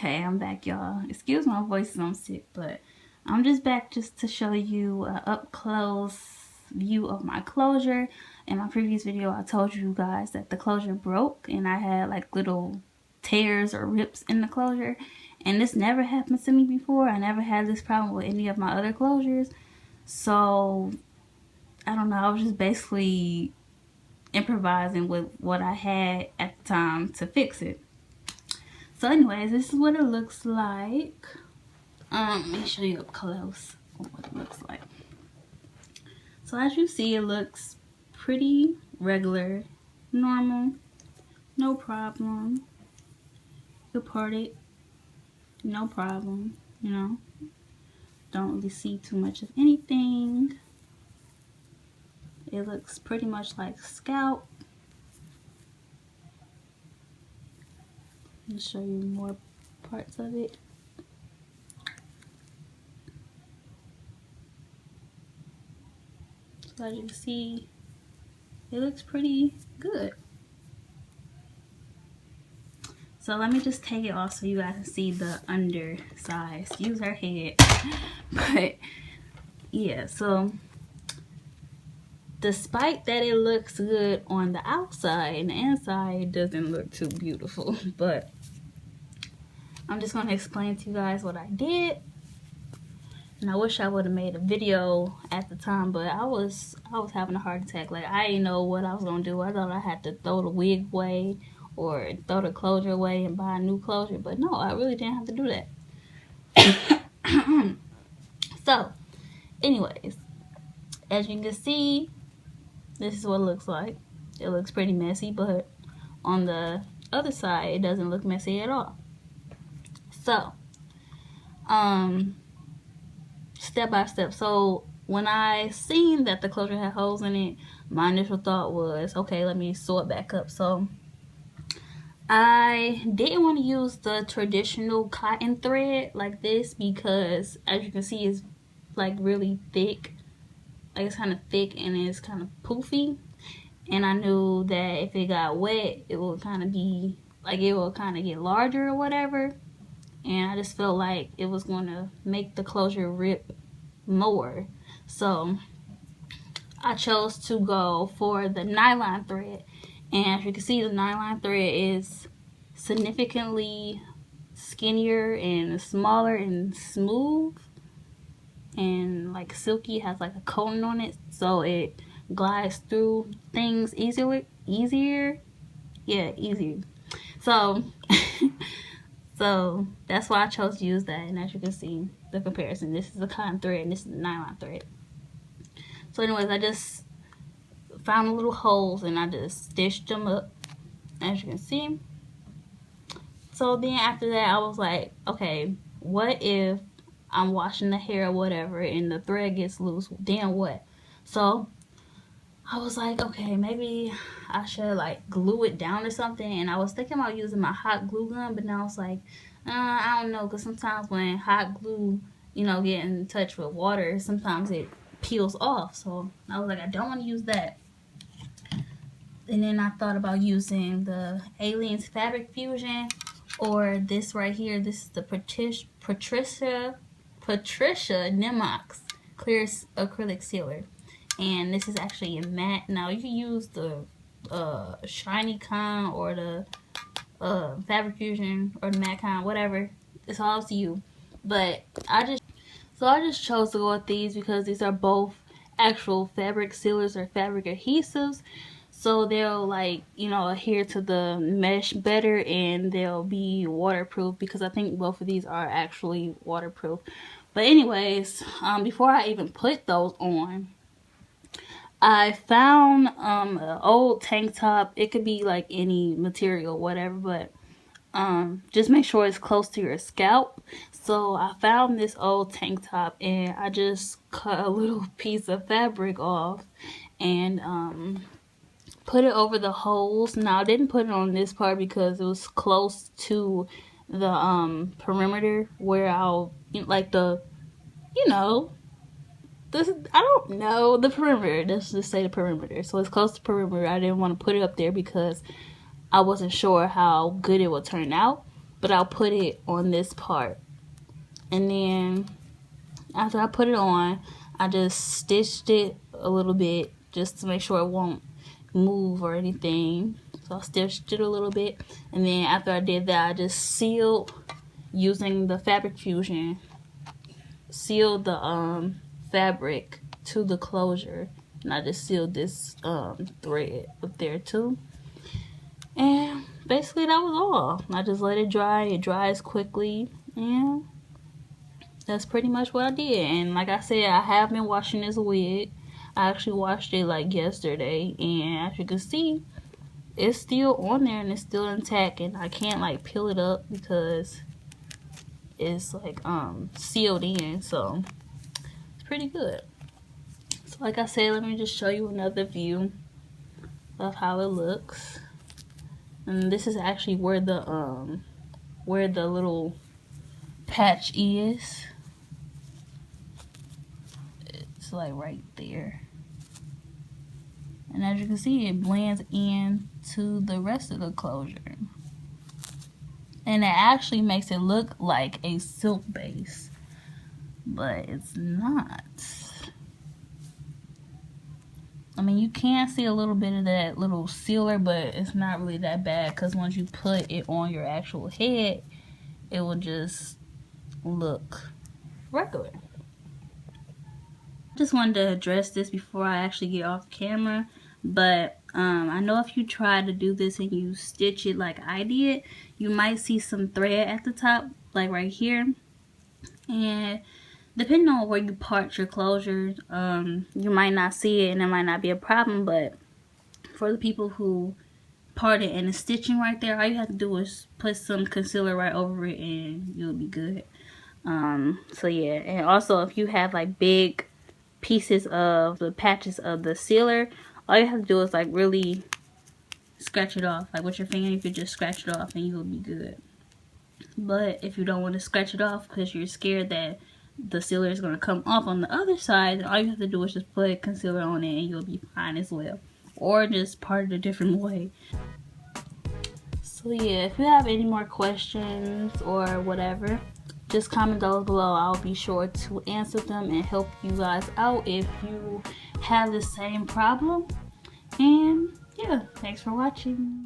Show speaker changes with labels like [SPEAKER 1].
[SPEAKER 1] Okay, I'm back, y'all. Excuse my voice, I'm sick, but I'm just back just to show you an up close view of my closure. In my previous video, I told you guys that the closure broke and I had like little tears or rips in the closure, and this never happened to me before. I never had this problem with any of my other closures, so I don't know, I was just basically improvising with what I had at the time to fix it. So anyways, this is what it looks like. Let me show you up close what it looks like. So as you see, it looks pretty regular, normal, no problem. You part it, no problem, you know. Don't really see too much of anything. It looks pretty much like scalp. I'll show you more parts of it. So as you can see, it looks pretty good. So let me just take it off so you guys can see the underside. Use her head. But yeah, so despite that it looks good on the outside, and the inside it doesn't look too beautiful. But I'm just gonna explain to you guys what I did. And I wish I would have made a video at the time, but I was having a heart attack. Like, I didn't know what I was gonna do. I thought I had to throw the wig away or throw the closure away and buy a new closure, but no, I really didn't have to do that. So anyways, as you can see, this is what it looks like. It looks pretty messy, but on the other side it doesn't look messy at all. So step by step. So when I seen that the closure had holes in it, my initial thought was, okay, let me sew it back up. So I didn't want to use the traditional cotton thread like this because, as you can see, it's like really thick. Like, it's kind of thick and it's kind of poofy. And I knew that if it got wet, it would kind of be like, it will kind of get larger or whatever. And I just felt like it was going to make the closure rip more. So I chose to go for the nylon thread. And as you can see, the nylon thread is significantly skinnier and smaller and smooth and like silky. It has like a coating on it, so it glides through things easier. So so that's why I chose to use that. And as you can see, the comparison, this is the cotton thread and this is the nylon thread. So anyways, I just found the little holes and I just stitched them up, as you can see. So then after that, I was like, okay, what if I'm washing the hair or whatever and the thread gets loose? Then what? So I was like, okay, maybe I should like glue it down or something. And I was thinking about using my hot glue gun, but now I was like, I don't know, because sometimes when hot glue, you know, get in touch with water, sometimes it peels off. So I was like, I don't want to use that. And then I thought about using the Aleene's Fabric Fusion, or this right here. This is the Patricia Nemox Clear Acrylic Sealer. And this is actually a matte. Now you can use the shiny kind or the Fabric Fusion or the matte kind, whatever. It's all up to you. But I just chose to go with these because these are both actual fabric sealers or fabric adhesives. So they'll, like, you know, adhere to the mesh better, and they'll be waterproof because I think both of these are actually waterproof. But anyways, before I even put those on, I found an old tank top. It could be like any material, whatever, but just make sure it's close to your scalp. So I found this old tank top and I just cut a little piece of fabric off and put it over the holes. Now I didn't put it on this part because it was close to the perimeter where I'll, like, the, you know, this, I don't know, the perimeter. Let's just say the perimeter. So it's close to perimeter. I didn't want to put it up there because I wasn't sure how good it would turn out. but I'll put it on this part. And then after I put it on, I just stitched it a little bit just to make sure it won't move or anything. So I stitched it a little bit, and then after I did that, I just sealed using the Fabric Fusion. Sealed the fabric to the closure, and I just sealed this thread up there too. And basically that was all. I just let it dry. It dries quickly, and that's pretty much what I did. And like I said, I have been washing this wig. I actually washed it like yesterday, and as you can see, it's still on there and it's still intact, and I can't like peel it up because it's like sealed in, so it's pretty good. So like I said, let me just show you another view of how it looks. And this is actually where the little patch is. It's like right there. And as you can see, it blends in to the rest of the closure. And it actually makes it look like a silk base, but it's not. I mean, you can see a little bit of that little sealer, but it's not really that bad, because once you put it on your actual head, it will just look regular. Just wanted to address this before I actually get off camera, but I know if you try to do this and you stitch it like I did, you might see some thread at the top, like right here. And depending on where you part your closure, you might not see it and it might not be a problem. But for the people who part it and it's stitching right there, all you have to do is put some concealer right over it and you'll be good. So yeah, and also if you have like big pieces of the patches of the sealer, all you have to do is like really scratch it off. Like with your finger, you could just scratch it off and you'll be good. But if you don't want to scratch it off because you're scared that the sealer is going to come off on the other side, then all you have to do is just put concealer on it and you'll be fine as well. Or just part it a different way. So yeah, if you have any more questions or whatever, just comment those below. I'll be sure to answer them and help you guys out if you have the same problem. And yeah, thanks for watching.